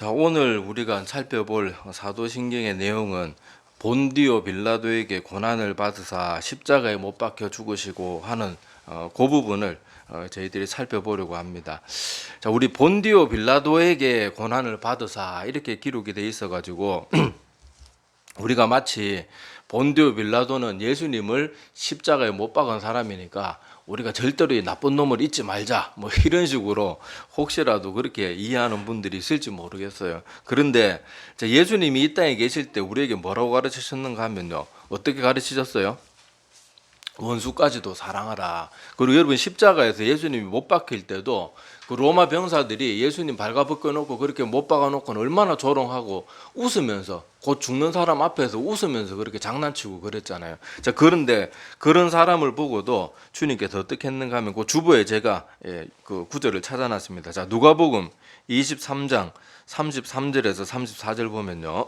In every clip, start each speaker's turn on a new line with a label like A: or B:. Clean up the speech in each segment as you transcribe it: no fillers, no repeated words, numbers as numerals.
A: 자, 오늘 우리가 살펴볼 사도신경의 내용은 본디오 빌라도에게 고난을 받으사 십자가에 못 박혀 죽으시고 하는 그 부분을 저희들이 살펴보려고 합니다. 자, 우리 본디오 빌라도에게 고난을 받으사 이렇게 기록이 돼 있어 가지고 우리가 마치 본디오 빌라도는 예수님을 십자가에 못 박은 사람이니까 우리가 절대로 이 나쁜 놈을 잊지 말자 뭐 이런 식으로 혹시라도 그렇게 이해하는 분들이 있을지 모르겠어요. 그런데 예수님이 이 땅에 계실 때 우리에게 뭐라고 가르치셨는가 하면요, 어떻게 가르치셨어요? 원수까지도 사랑하라. 그리고 여러분, 십자가에서 예수님이 못 박힐 때도 그 로마 병사들이 예수님 발가벗겨 놓고 그렇게 못 박아 놓고는 얼마나 조롱하고 웃으면서, 곧 죽는 사람 앞에서 웃으면서 그렇게 장난치고 그랬잖아요. 자, 그런데 그런 사람을 보고도 주님께서 어떻게 했는가 하면 그 주보에 제가 그 구절을 찾아놨습니다. 자, 누가복음 23장 33절에서 34절 보면요.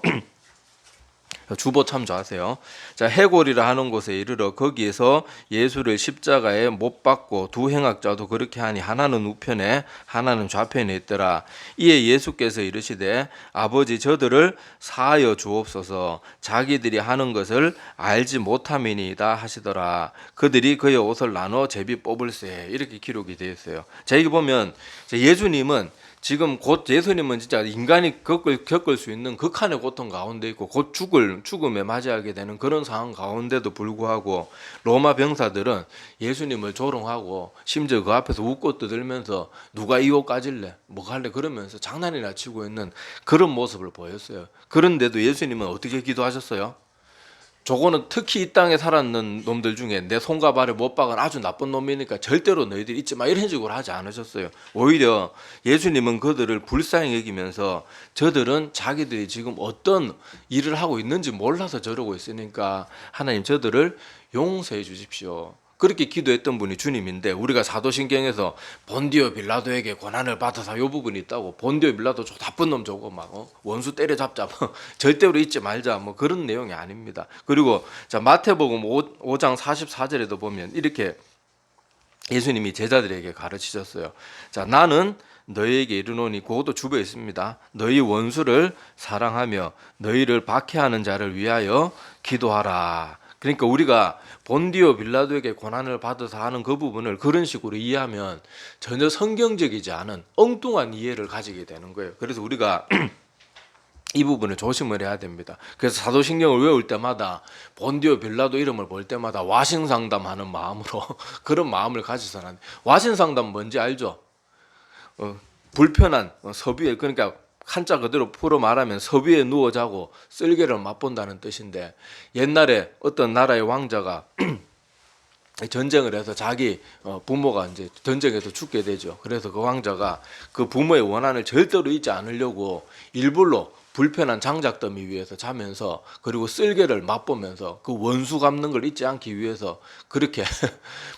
A: 주보 참조하세요. 자, 해골이라 하는 곳에 이르러 거기에서 예수를 십자가에 못 박고 두 행악자도 그렇게 하니 하나는 우편에 하나는 좌편에 있더라. 이에 예수께서 이르시되 아버지, 저들을 사하여 주옵소서. 자기들이 하는 것을 알지 못함이니이다 하시더라. 그들이 그의 옷을 나눠 제비 뽑을세. 이렇게 기록이 되어 있어요. 자, 여기 보면 예수님은 지금 곧 예수님은 진짜 인간이 겪을 수 있는 극한의 고통 가운데 있고 곧 죽음에 맞이하게 되는 그런 상황 가운데도 불구하고 로마 병사들은 예수님을 조롱하고 심지어 그 앞에서 웃고 떠들면서 누가 이 옷 가질래? 뭐 갈래? 그러면서 장난이나 치고 있는 그런 모습을 보였어요. 그런데도 예수님은 어떻게 기도하셨어요? 저거는 특히 이 땅에 살았는 놈들 중에 내 손과 발을 못 박은 아주 나쁜 놈이니까 절대로 너희들 잊지 마, 이런 식으로 하지 않으셨어요. 오히려 예수님은 그들을 불쌍히 여기면서 저들은 자기들이 지금 어떤 일을 하고 있는지 몰라서 저러고 있으니까 하나님 저들을 용서해 주십시오. 그렇게 기도했던 분이 주님인데, 우리가 사도신경에서 본디오 빌라도에게 고난을 받아서 요 부분이 있다고, 본디오 빌라도 저 나쁜 놈 저거 막 원수 때려잡자 뭐 절대로 잊지 말자 뭐 그런 내용이 아닙니다. 그리고 자, 마태복음 5장 44절에도 보면 이렇게 예수님이 제자들에게 가르치셨어요. 자, 나는 너희에게 이르노니, 그것도 주부에 있습니다. 너희 원수를 사랑하며 너희를 박해하는 자를 위하여 기도하라. 그러니까 우리가 본디오 빌라도에게 고난을 받아서 하는 그 부분을 그런 식으로 이해하면 전혀 성경적이지 않은 엉뚱한 이해를 가지게 되는 거예요. 그래서 우리가 이 부분을 조심을 해야 됩니다. 그래서 사도신경을 외울 때마다 본디오 빌라도 이름을 볼 때마다 와신상담하는 마음으로 그런 마음을 가지서는 안 돼. 와신상담 뭔지 알죠? 불편한 서비에, 그러니까 한자 그대로 풀어 말하면 서비에 누워 자고 쓸개를 맛본다는 뜻인데, 옛날에 어떤 나라의 왕자가 전쟁을 해서 자기 부모가 이제 전쟁에서 죽게 되죠. 그래서 그 왕자가 그 부모의 원한을 절대로 잊지 않으려고 일부러 불편한 장작더미 위에서 자면서, 그리고 쓸개를 맛보면서 그 원수 갚는 걸 잊지 않기 위해서 그렇게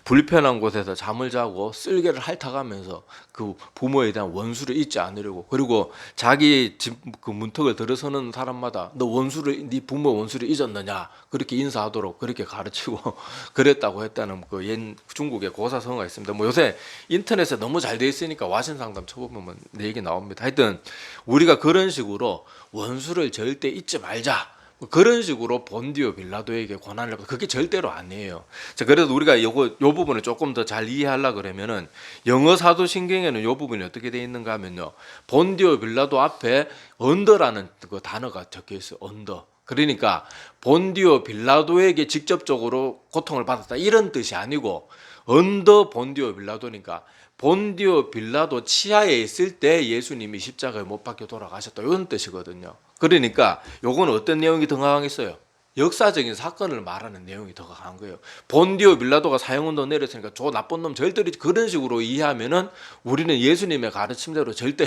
A: 불편한 곳에서 잠을 자고 쓸개를 핥아가면서 그 부모에 대한 원수를 잊지 않으려고, 그리고 자기 집 그 문턱을 들어서는 사람마다 너 원수를, 네 부모 원수를 잊었느냐 그렇게 인사하도록 그렇게 가르치고 그랬다고 했다는 그 옛 중국의 고사성어가 있습니다. 뭐 요새 인터넷에 너무 잘 돼 있으니까 와신상담 쳐보면 내 얘기 나옵니다. 하여튼 우리가 그런 식으로 원수를 절대 잊지 말자, 그런 식으로 본디오 빌라도에게 고난을 받고, 그게 절대로 아니에요. 자, 그래도 우리가 요 부분을 조금 더 잘 이해하려고 그러면은 영어 사도신경에는 요 부분이 어떻게 돼 있는가 하면요, 본디오 빌라도 앞에 언더라는 그 단어가 적혀 있어요. 언더. 그러니까 본디오 빌라도에게 직접적으로 고통을 받았다 이런 뜻이 아니고, 언더 본디오 빌라도니까 본디오 빌라도 치하에 있을 때 예수님이 십자가에 못 박혀 돌아가셨다 이런 뜻이거든요. 그러니까 요건 어떤 내용이 더 강했어요? 역사적인 사건을 말하는 내용이 더 강한 거예요. 본디오 빌라도가 사형운동 내렸으니까 저 나쁜 놈 절대로, 그런 식으로 이해하면은 우리는 예수님의 가르침대로 절대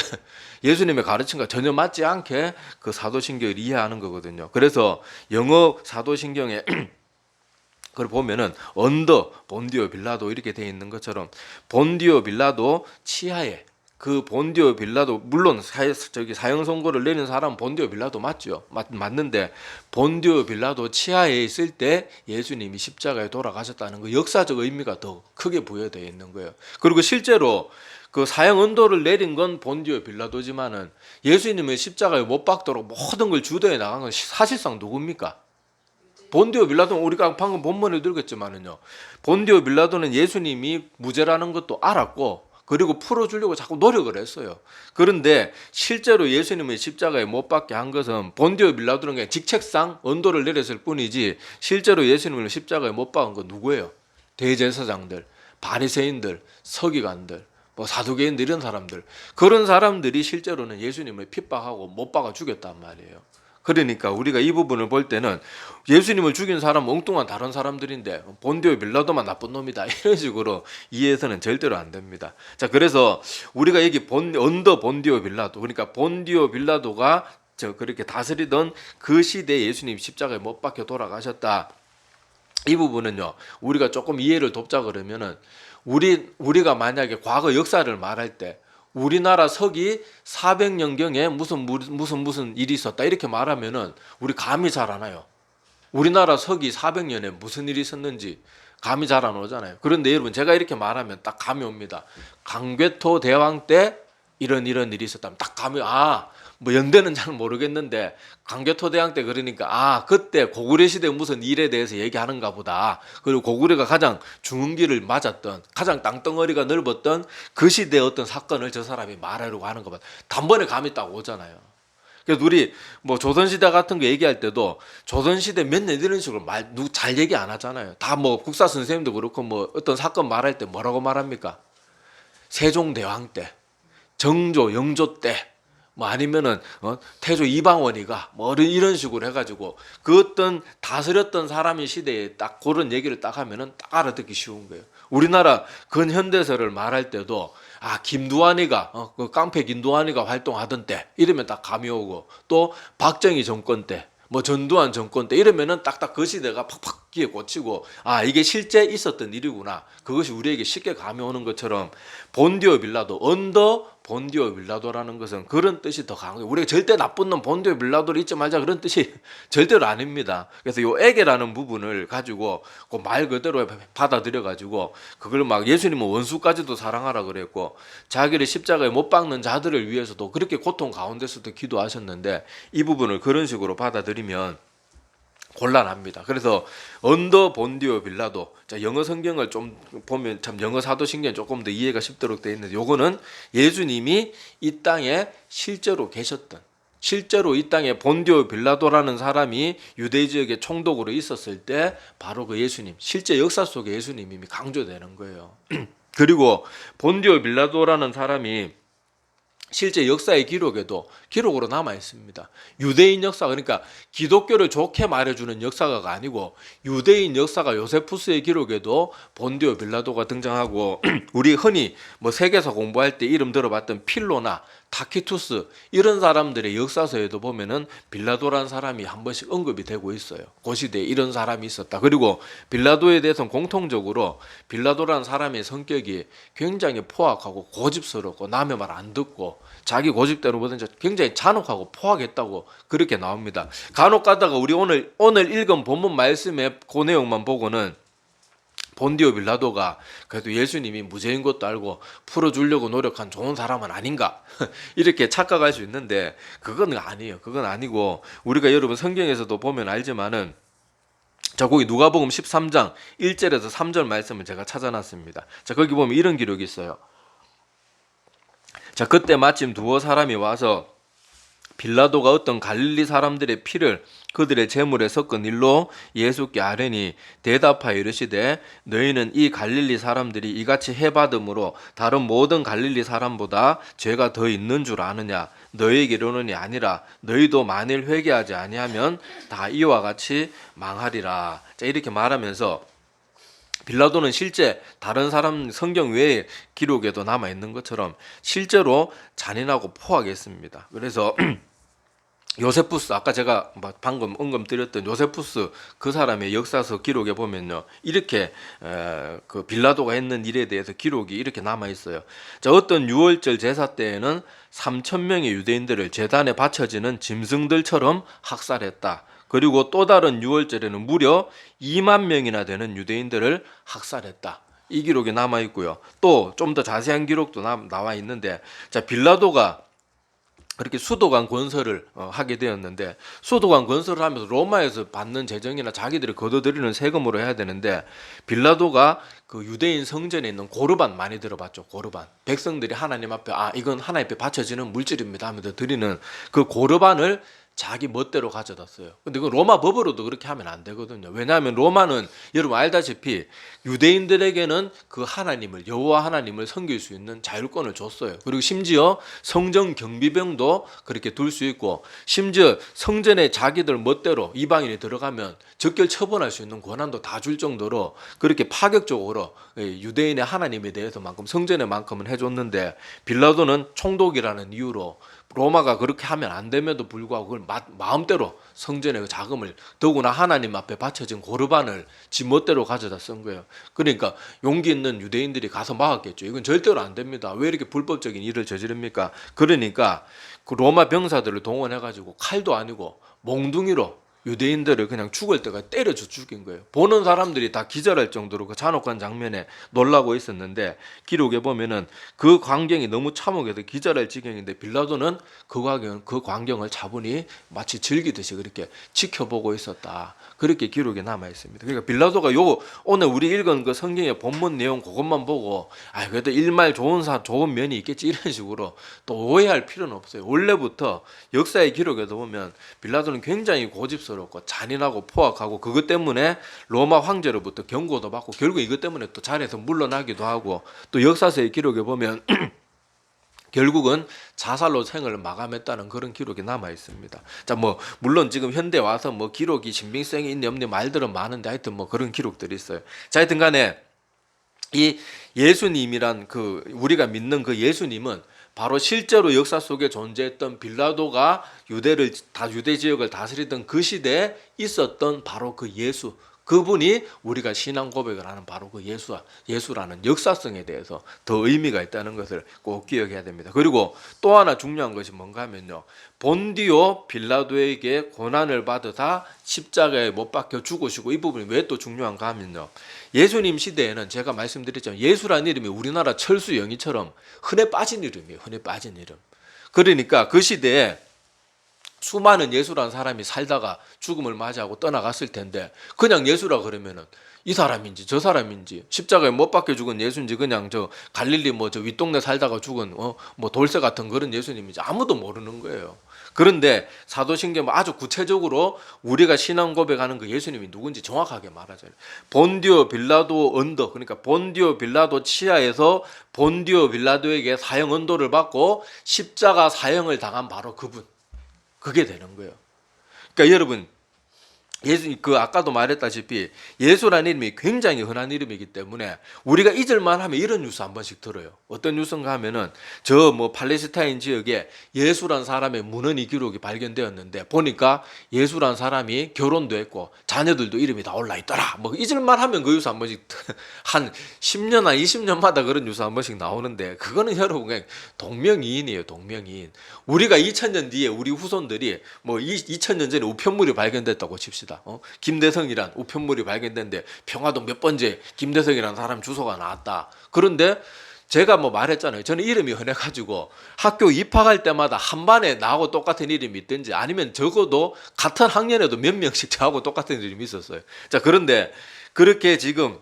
A: 예수님의 가르침과 전혀 맞지 않게 그 사도신경을 이해하는 거거든요. 그래서 영어 사도신경에 그걸 보면은 언더 본디오 빌라도 이렇게 돼 있는 것처럼 본디오 빌라도 치하에, 그 본디오 빌라도 물론 사형 선고를 내린 사람은 본디오 빌라도 맞죠. 맞는데 본디오 빌라도 치하에 있을 때 예수님이 십자가에 돌아가셨다는 그 역사적 의미가 더 크게 부여되어 있는 거예요. 그리고 실제로 그 사형 언도를 내린 건 본디오 빌라도지만은 예수님의 십자가에 못 박도록 모든 걸 주도해 나간 건 사실상 누굽니까? 본디오 빌라도는 우리가 방금 본문에 들었겠지만은요. 본디오 빌라도는 예수님이 무죄라는 것도 알았고 그리고 풀어주려고 자꾸 노력을 했어요. 그런데 실제로 예수님의 십자가에 못 박게 한 것은 본디오 빌라도는 그냥 직책상 언도를 내렸을 뿐이지 실제로 예수님을 십자가에 못 박은 건 누구예요? 대제사장들, 바리새인들, 서기관들, 뭐 사두개인들 이런 사람들, 그런 사람들이 실제로는 예수님을 핍박하고 못 박아 죽였단 말이에요. 그러니까 우리가 이 부분을 볼 때는 예수님을 죽인 사람은 엉뚱한 다른 사람들인데 본디오 빌라도만 나쁜 놈이다 이런 식으로 이해해서는 절대로 안 됩니다. 자, 그래서 우리가 여기 언더 본디오 빌라도, 그러니까 본디오 빌라도가 그렇게 다스리던 그 시대에 예수님 십자가에 못 박혀 돌아가셨다. 이 부분은요, 우리가 조금 이해를 돕자 그러면은 우리가 만약에 과거 역사를 말할 때 우리나라 서기 400년경에 무슨 일이 있었다 이렇게 말하면은 우리 감이 잘 안 와요. 우리나라 서기 400년에 무슨 일이 있었는지 감이 잘 안 오잖아요. 그런데 여러분 제가 이렇게 말하면 딱 감이 옵니다. 강괴토 대왕 때 이런 일이 있었다면 딱 감이 뭐 연대는 잘 모르겠는데 강개토 대왕 때 그러니까 그때 고구려 시대 무슨 일에 대해서 얘기하는가 보다. 그리고 고구려가 가장 중흥기를 맞았던 가장 땅덩어리가 넓었던 그 시대의 어떤 사건을 저 사람이 말하려고 하는 거 봐. 단번에 감이 딱 오잖아요. 그래서 우리 뭐 조선시대 같은 거 얘기할 때도 조선시대 몇 년 이런 식으로 잘 얘기 안 하잖아요. 다 뭐 국사 선생님도 그렇고 뭐 어떤 사건 말할 때 뭐라고 말합니까? 세종대왕 때, 정조, 영조 때, 뭐 아니면은 태조 이방원이가 뭐 이런 식으로 해가지고 그 어떤 다스렸던 사람의 시대에 딱 그런 얘기를 딱 하면은 딱 알아듣기 쉬운 거예요. 우리나라 근현대사를 말할 때도 김두한이가 그 깡패 김두한이가 활동하던 때 이러면 딱 감이 오고, 또 박정희 정권 때 뭐 전두환 정권 때 이러면은 딱딱 그 시대가 팍팍 귀에 꽂히고 이게 실제 있었던 일이구나, 그것이 우리에게 쉽게 감이 오는 것처럼 본디오 빌라도, 언더 본디오 빌라도라는 것은 그런 뜻이 더 강해요. 우리가 절대 나쁜 놈 본디오 빌라도를 잊지 말자 그런 뜻이 절대로 아닙니다. 그래서 요 에게라는 부분을 가지고 그 말 그대로 받아들여 가지고 그걸 막 예수님은 원수까지도 사랑하라 그랬고 자기를 십자가에 못 박는 자들을 위해서도 그렇게 고통 가운데서도 기도하셨는데 이 부분을 그런 식으로 받아들이면 곤란합니다. 그래서 언더 본디오 빌라도, 영어 성경을 좀 보면 참 영어 사도신경이 조금 더 이해가 쉽도록 되어 있는데, 요거는 예수님이 이 땅에 실제로 계셨던, 실제로 이 땅에 본디오 빌라도라는 사람이 유대 지역의 총독으로 있었을 때 바로 그 예수님, 실제 역사 속의 예수님이 강조되는 거예요. 그리고 본디오 빌라도라는 사람이 실제 역사의 기록에도 기록으로 남아 있습니다. 유대인 역사, 그러니까 기독교를 좋게 말해주는 역사가 아니고 유대인 역사가 요세푸스의 기록에도 본디오 빌라도가 등장하고 우리 흔히 뭐 세계사 공부할 때 이름 들어봤던 필로나 타키투스 이런 사람들의 역사서에도 보면은 빌라도라는 사람이 한 번씩 언급이 되고 있어요. 그 시대에 이런 사람이 있었다. 그리고 빌라도에 대해서는 공통적으로 빌라도라는 사람의 성격이 굉장히 포악하고 고집스럽고 남의 말 안 듣고 자기 고집대로 뭐든지 굉장히 잔혹하고 포악했다고 그렇게 나옵니다. 간혹 가다가 우리 오늘 읽은 본문 말씀의 그 내용만 보고는 본디오 빌라도가 그래도 예수님이 무죄인 것도 알고 풀어주려고 노력한 좋은 사람은 아닌가 이렇게 착각할 수 있는데 그건 아니에요. 그건 아니고 우리가 여러분 성경에서도 보면 알지만은 자, 거기 누가복음 13장 1절에서 3절 말씀을 제가 찾아놨습니다. 자, 거기 보면 이런 기록이 있어요. 자, 그때 마침 두어 사람이 와서 빌라도가 어떤 갈릴리 사람들의 피를 그들의 제물에 섞은 일로 예수께 아뢰니 대답하여 이르시되 너희는 이 갈릴리 사람들이 이같이 해받음으로 다른 모든 갈릴리 사람보다 죄가 더 있는 줄 아느냐? 너희에게 이르노니 아니라 너희도 만일 회개하지 아니하면 다 이와 같이 망하리라. 자, 이렇게 말하면서 빌라도는 실제 다른 사람 성경 외의 기록에도 남아 있는 것처럼 실제로 잔인하고 포악했습니다. 그래서 요세푸스, 아까 제가 방금 언급드렸던 요세푸스 그 사람의 역사서 기록에 보면요, 이렇게 그 빌라도가 했는 일에 대해서 기록이 이렇게 남아 있어요. 자, 어떤 유월절 제사 때에는 3,000명의 유대인들을 제단에 바쳐지는 짐승들처럼 학살했다. 그리고 또 다른 유월절에는 무려 2만 명이나 되는 유대인들을 학살했다. 이 기록이 남아 있고요. 또 좀 더 자세한 기록도 나와 있는데, 자, 빌라도가 그렇게 수도관 건설을 하게 되었는데, 수도관 건설을 하면서 로마에서 받는 재정이나 자기들이 거둬들이는 세금으로 해야 되는데, 빌라도가 그 유대인 성전에 있는 고르반 많이 들어봤죠. 고르반, 백성들이 하나님 앞에 이건 하나님 앞에 바쳐지는 물질입니다 하면서 드리는 그 고르반을 자기 멋대로 가져다 써요. 근데 그 로마 법으로도 그렇게 하면 안 되거든요. 왜냐하면 로마는 여러분 알다시피 유대인들에게는 그 하나님을, 여호와 하나님을 섬길 수 있는 자율권을 줬어요. 그리고 심지어 성전 경비병도 그렇게 둘 수 있고, 심지어 성전에 자기들 멋대로 이방인이 들어가면 적결 처분할 수 있는 권한도 다 줄 정도로 그렇게 파격적으로 유대인의 하나님에 대해서만큼, 성전에만큼은 해줬는데, 빌라도는 총독이라는 이유로 로마가 그렇게 하면 안 됨에도 불구하고 그걸 마음대로 성전의 그 자금을, 더구나 하나님 앞에 바쳐진 고르반을 지 멋대로 가져다 쓴 거예요. 그러니까 용기 있는 유대인들이 가서 막았겠죠. 이건 절대로 안 됩니다. 왜 이렇게 불법적인 일을 저지릅니까? 그러니까 그 로마 병사들을 동원해가지고 칼도 아니고 몽둥이로 유대인들을 그냥 죽을 때까지 때려줘 죽인 거예요. 보는 사람들이 다 기절할 정도로 그 잔혹한 장면에 놀라고 있었는데, 기록에 보면은 그 광경이 너무 참혹해서 기절할 지경인데, 빌라도는 그 광경을 차분히 마치 즐기듯이 그렇게 지켜보고 있었다. 그렇게 기록에 남아 있습니다. 그러니까 빌라도가 오늘 우리 읽은 그 성경의 본문 내용 그것만 보고 그래도 일말 좋은 면이 있겠지 이런 식으로 또 오해할 필요는 없어요. 원래부터 역사의 기록에도 보면 빌라도는 굉장히 고집스럽고 잔인하고 포악하고, 그것 때문에 로마 황제로부터 경고도 받고 결국 이것 때문에 또 자리에서 물러나기도 하고, 또 역사서의 기록에 보면 결국은 자살로 생을 마감했다는 그런 기록이 남아 있습니다. 자, 물론 지금 현대 와서 기록이 신빙성이 있니 없니 말들은 많은데, 하여튼 그런 기록들이 있어요. 자, 하여튼 간에 이 예수님이란 우리가 믿는 그 예수님은 바로 실제로 역사 속에 존재했던 빌라도가 유대 지역을 다스리던 그 시대에 있었던 바로 그 예수, 그분이 우리가 신앙 고백을 하는 바로 그 예수라는 역사성에 대해서 더 의미가 있다는 것을 꼭 기억해야 됩니다. 그리고 또 하나 중요한 것이 뭔가 하면요, 본디오 빌라도에게 고난을 받으사 십자가에 못 박혀 죽으시고, 이 부분이 왜 또 중요한가 하면요, 예수님 시대에는 제가 말씀드렸지만 예수라는 이름이 우리나라 철수 영희처럼 흔해 빠진 이름이에요. 흔해 빠진 이름. 그러니까 그 시대에 수많은 예수라는 사람이 살다가 죽음을 맞이하고 떠나갔을 텐데, 그냥 예수라 그러면은 이 사람인지 저 사람인지, 십자가에 못 박혀 죽은 예수인지, 그냥 저 갈릴리 저 윗동네 살다가 죽은 돌쇠 같은 그런 예수님인지 아무도 모르는 거예요. 그런데 사도신경 아주 구체적으로 우리가 신앙 고백하는 그 예수님이 누군지 정확하게 말하잖아요. 본디오 빌라도 언더, 그러니까 본디오 빌라도 치하에서 본디오 빌라도에게 사형 언도를 받고 십자가 사형을 당한 바로 그분, 그게 되는 거예요. 그러니까 여러분, 아까도 말했다시피 예수라는 이름이 굉장히 흔한 이름이기 때문에 우리가 잊을만 하면 이런 뉴스 한 번씩 들어요. 어떤 뉴스인가 하면은 팔레스타인 지역에 예수란 사람의 문헌이 기록이 발견되었는데, 보니까 예수란 사람이 결혼도 했고 자녀들도 이름이 다 올라 있더라. 잊을만 하면 그 뉴스 한 번씩 한 10년, 한 20년마다 그런 뉴스 한 번씩 나오는데, 그거는 여러분 그냥 동명이인이에요. 동명이인. 우리가 2000년 뒤에 우리 후손들이 2000년 전에 우편물이 발견됐다고 칩시다. 김대성이란 우편물이 발견됐는데 평화동 몇 번째 김대성이라는 사람 주소가 나왔다. 그런데 제가 말했잖아요. 저는 이름이 흔해가지고 학교 입학할 때마다 한 반에 나하고 똑같은 이름이 있든지, 아니면 적어도 같은 학년에도 몇 명씩 저하고 똑같은 이름이 있었어요. 자, 그런데 그렇게 지금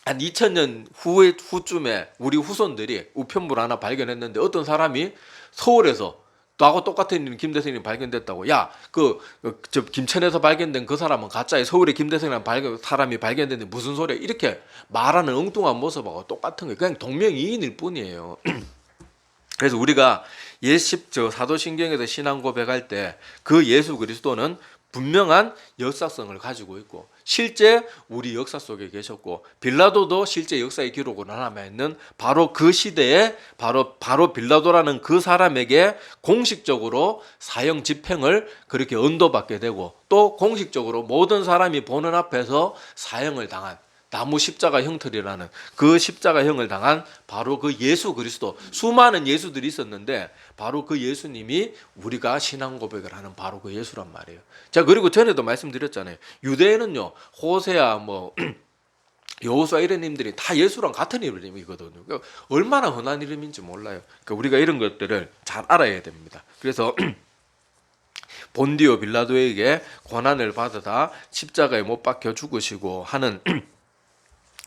A: 한 2000년 후쯤에 우리 후손들이 우편물 하나 발견했는데, 어떤 사람이 서울에서 나하고 똑같은 이름 김대성이 발견됐다고. 김천에서 발견된 그 사람은 가짜에 서울에 김대성이라는 사람이 발견됐는데 무슨 소리야, 이렇게 말하는 엉뚱한 모습하고 똑같은 거예요. 그냥 동명이인일 뿐이에요. 그래서 우리가 사도신경에서 신앙 고백할 때 그 예수 그리스도는 분명한 역사성을 가지고 있고, 실제 우리 역사 속에 계셨고, 빌라도도 실제 역사의 기록으로 남아있는 바로 그 시대에 바로 빌라도라는 그 사람에게 공식적으로 사형 집행을 그렇게 언도받게 되고, 또 공식적으로 모든 사람이 보는 앞에서 사형을 당한, 나무 십자가 형틀이라는 그 십자가형을 당한 바로 그 예수 그리스도, 수많은 예수들이 있었는데 바로 그 예수님이 우리가 신앙 고백을 하는 바로 그 예수란 말이에요. 자, 그리고 전에도 말씀드렸잖아요. 유대인은요, 호세아 여호수아 이런 다 예수랑 같은 이름이거든요. 그러니까 얼마나 흔한 이름인지 몰라요. 그러니까 우리가 이런 것들을 잘 알아야 됩니다. 그래서 본디오 빌라도에게 고난을 받으다 십자가에 못 박혀 죽으시고 하는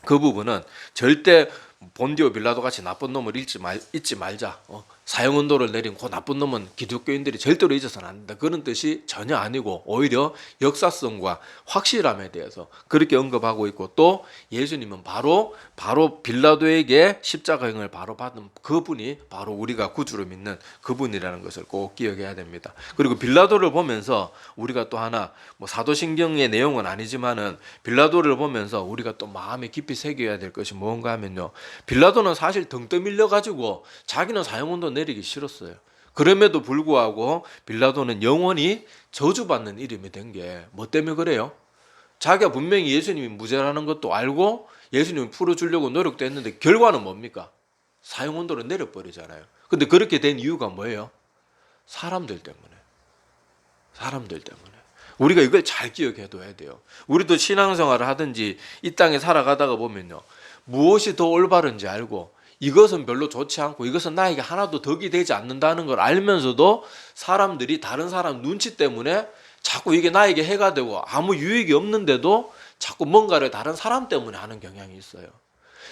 A: 그 부분은 절대 본디오 빌라도 같이 나쁜 놈을 잊지 말자. 사형운동을 내린 그 나쁜 놈은 기독교인들이 절대로 잊어서는 안 된다. 그런 뜻이 전혀 아니고 오히려 역사성과 확실함에 대해서 그렇게 언급하고 있고, 또 예수님은 바로 빌라도에게 십자가형을 바로 받은 그분이 바로 우리가 구주로 믿는 그분이라는 것을 꼭 기억해야 됩니다. 그리고 빌라도를 보면서 우리가 또 하나, 사도신경의 내용은 아니지만은 빌라도를 보면서 우리가 또 마음에 깊이 새겨야 될 것이 뭔가 하면요, 빌라도는 사실 등 떠밀려 가지고 자기는 사형운동 내리기 싫었어요. 그럼에도 불구하고 빌라도는 영원히 저주받는 이름이 된 게 뭐 때문에 그래요? 자기가 분명히 예수님이 무죄라는 것도 알고 예수님을 풀어주려고 노력도 했는데 결과는 뭡니까? 사형운동을 내려버리잖아요. 근데 그렇게 된 이유가 뭐예요? 사람들 때문에. 우리가 이걸 잘 기억해둬야 돼요. 우리도 신앙생활을 하든지 이 땅에 살아가다가 보면요, 무엇이 더 올바른지 알고 이것은 별로 좋지 않고 이것은 나에게 하나도 덕이 되지 않는다는 걸 알면서도 사람들이 다른 사람 눈치 때문에 자꾸 이게 나에게 해가 되고 아무 유익이 없는데도 자꾸 뭔가를 다른 사람 때문에 하는 경향이 있어요.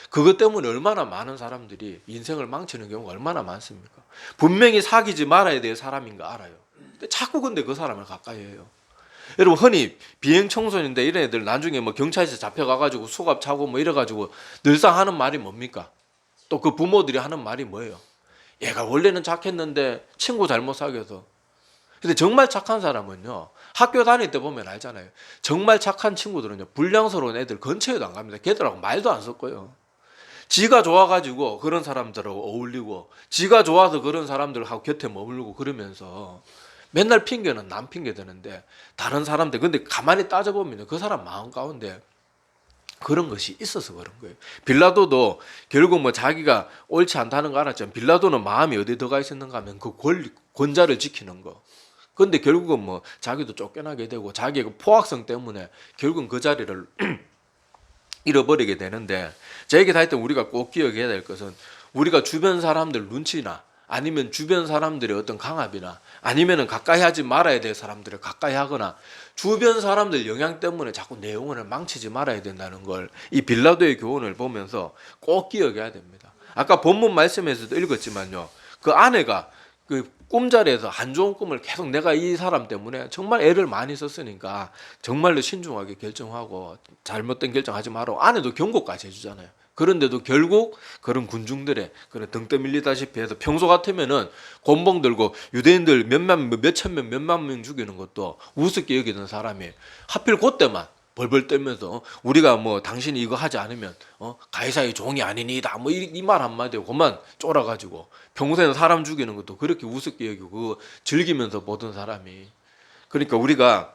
A: 그것 때문에 얼마나 많은 사람들이 인생을 망치는 경우가 얼마나 많습니까? 분명히 사귀지 말아야 될 사람인 거 알아요. 근데 자꾸 근데 그 사람을 가까이 해요. 여러분, 흔히 비행 청소년인데 이런 애들 나중에 경찰에서 잡혀가가지고 수갑 차고 이래가지고 늘상 하는 말이 뭡니까? 또 그 부모들이 하는 말이 뭐예요? 얘가 원래는 착했는데 친구 잘못 사귀어서. 근데 정말 착한 사람은요, 학교 다닐 때 보면 알잖아요. 정말 착한 친구들은요, 불량스러운 애들 근처에도 안 갑니다. 걔들하고 말도 안 섞어요. 지가 좋아가지고 그런 사람들하고 어울리고, 지가 좋아서 그런 사람들하고 곁에 머물고 그러면서 맨날 핑계는 남 핑계 되는데 다른 사람들, 근데 가만히 따져보면 그 사람 마음 가운데 그런 것이 있어서 그런 거예요. 빌라도도 결국 자기가 옳지 않다는 거 알았지만 빌라도는 마음이 어디에 들어가 있었는가 하면 그 권자를 지키는 거. 근데 결국은 자기도 쫓겨나게 되고 자기의 그 포악성 때문에 결국은 그 자리를 잃어버리게 되는데, 제 얘기 다 했던 우리가 꼭 기억해야 될 것은 우리가 주변 사람들 눈치나 아니면 주변 사람들의 어떤 강압이나 아니면은 가까이 하지 말아야 될 사람들을 가까이 하거나 주변 사람들 영향 때문에 자꾸 내 영혼을 망치지 말아야 된다는 걸 이 빌라도의 교훈을 보면서 꼭 기억해야 됩니다. 아까 본문 말씀에서도 읽었지만요, 그 아내가 그 꿈자리에서 안 좋은 꿈을 계속 내가 이 사람 때문에 정말 애를 많이 썼으니까 정말로 신중하게 결정하고 잘못된 결정하지 말라고 아내도 경고까지 해주잖아요. 그런데도 결국 그런 군중들의 그런 등 떠밀리다시피 해서 평소 같으면은 곤봉 들고 유대인들 몇천 명, 몇만 명 죽이는 것도 우습게 여기던 사람이 하필 그때만 벌벌 떨면서 우리가 당신이 이거 하지 않으면 가이사의 종이 아니니다 이 말 한마디에 그만 쫄아가지고 평소에는 사람 죽이는 것도 그렇게 우습게 여기고 그거 즐기면서 보던 사람이, 그러니까 우리가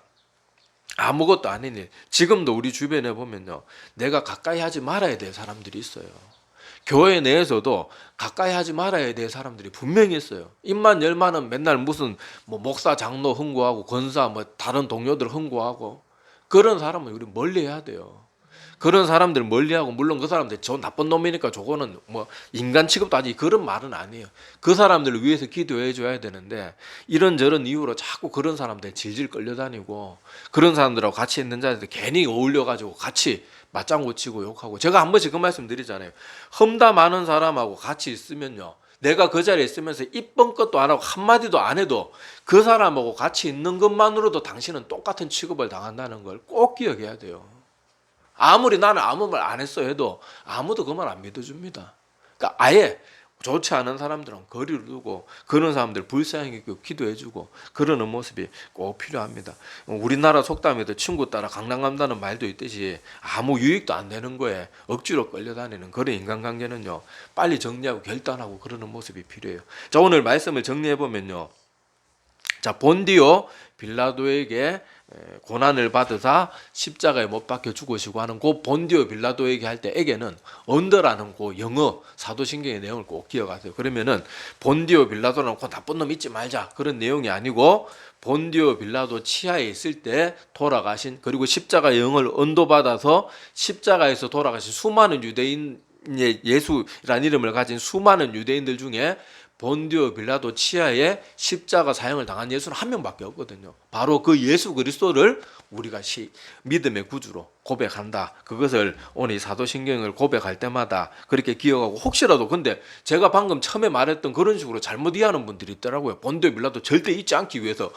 A: 아무것도 아닌 일, 지금도 우리 주변에 보면요, 내가 가까이 하지 말아야 될 사람들이 있어요. 교회 내에서도 가까이 하지 말아야 될 사람들이 분명히 있어요. 입만 열만은 맨날 무슨 목사 장로 흥고하고 권사 다른 동료들 흥고하고, 그런 사람은 우리 멀리해야 돼요. 그런 사람들 멀리하고, 물론 그 사람들 저 나쁜 놈이니까 저거는 인간 취급도 아니, 그런 말은 아니에요. 그 사람들을 위해서 기도해 줘야 되는데 이런저런 이유로 자꾸 그런 사람들 질질 끌려다니고 그런 사람들하고 같이 있는 자들 괜히 어울려가지고 같이 맞장구 치고 욕하고, 제가 한 번씩 그 말씀 드리잖아요. 험다 많은 사람하고 같이 있으면요, 내가 그 자리에 있으면서 입번 것도 안 하고 한마디도 안 해도 그 사람하고 같이 있는 것만으로도 당신은 똑같은 취급을 당한다는 걸 꼭 기억해야 돼요. 아무리 나는 아무 말 안 했어 해도 아무도 그 말 안 믿어줍니다. 그러니까 아예 좋지 않은 사람들은 거리를 두고 그런 사람들 불쌍히 기도해주고 그러는 모습이 꼭 필요합니다. 우리나라 속담에도 친구 따라 강남 간다는 말도 있듯이 아무 유익도 안 되는 거에 억지로 끌려다니는 그런 인간관계는요, 빨리 정리하고 결단하고 그러는 모습이 필요해요. 자, 오늘 말씀을 정리해보면요, 자, 본디오 빌라도에게 고난을 받으사 십자가에 못 박혀 죽으시고 하는 그 본디오 빌라도에게 할 때 에게는 언더라는 그 영어 사도신경의 내용을 꼭 기억하세요. 그러면은 본디오 빌라도는 그 나쁜 놈 잊지 말자 그런 내용이 아니고 본디오 빌라도 치하에 있을 때 돌아가신 그리고 십자가의 영을 언도받아서 십자가에서 돌아가신 수많은 유대인의 예수라는 이름을 가진 수많은 유대인들 중에 본디오 빌라도 치하에 십자가 사형을 당한 예수는 한 명밖에 없거든요. 바로 그 예수 그리스도를 우리가 믿음의 구주로 고백한다. 그것을 오늘 사도신경을 고백할 때마다 그렇게 기억하고 혹시라도 근데 제가 방금 처음에 말했던 그런 식으로 잘못 이해하는 분들이 있더라고요. 본디오 빌라도 절대 잊지 않기 위해서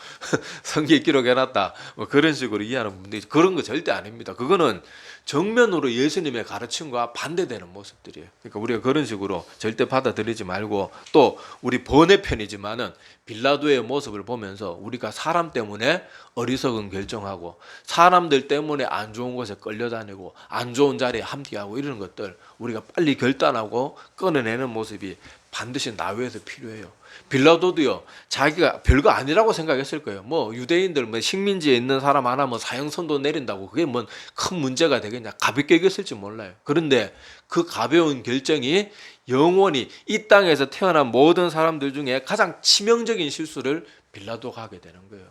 A: 성경에 기록해놨다. 뭐 그런 식으로 이해하는 분들이 그런 거 절대 아닙니다. 그거는 정면으로 예수님의 가르침과 반대되는 모습들이에요. 그러니까 우리가 그런 식으로 절대 받아들이지 말고 또 우리 번외편이지만은 빌라도의 모습을 보면서 우리가 사람 때문에 어리석은 결정하고 사람들 때문에 안 좋은 곳에 끌려다니고 안 좋은 자리에 함께하고 이런 것들 우리가 빨리 결단하고 끊어내는 모습이 반드시 나위에서 필요해요. 빌라도도요 자기가 별거 아니라고 생각했을 거예요. 뭐 유대인들 뭐 식민지에 있는 사람 하나 뭐 사형선고 내린다고 그게 뭐 큰 문제가 되겠냐 가볍게 여겼을지 몰라요. 그런데 그 가벼운 결정이 영원히 이 땅에서 태어난 모든 사람들 중에 가장 치명적인 실수를 빌라도가 하게 되는 거예요.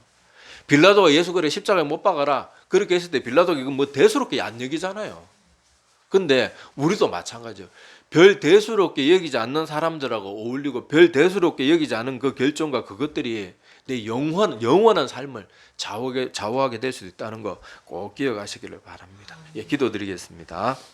A: 빌라도가 예수 그래 십자가에 못 박아라 그렇게 했을 때 빌라도가 이거 뭐 대수롭게 안 여기잖아요. 근데 우리도 마찬가지예요. 별 대수롭게 여기지 않는 사람들하고 어울리고 별 대수롭게 여기지 않은 그 결정과 그것들이 내 영원한 삶을 좌우하게 될 수 있다는 거 꼭 기억하시기를 바랍니다. 예, 기도드리겠습니다.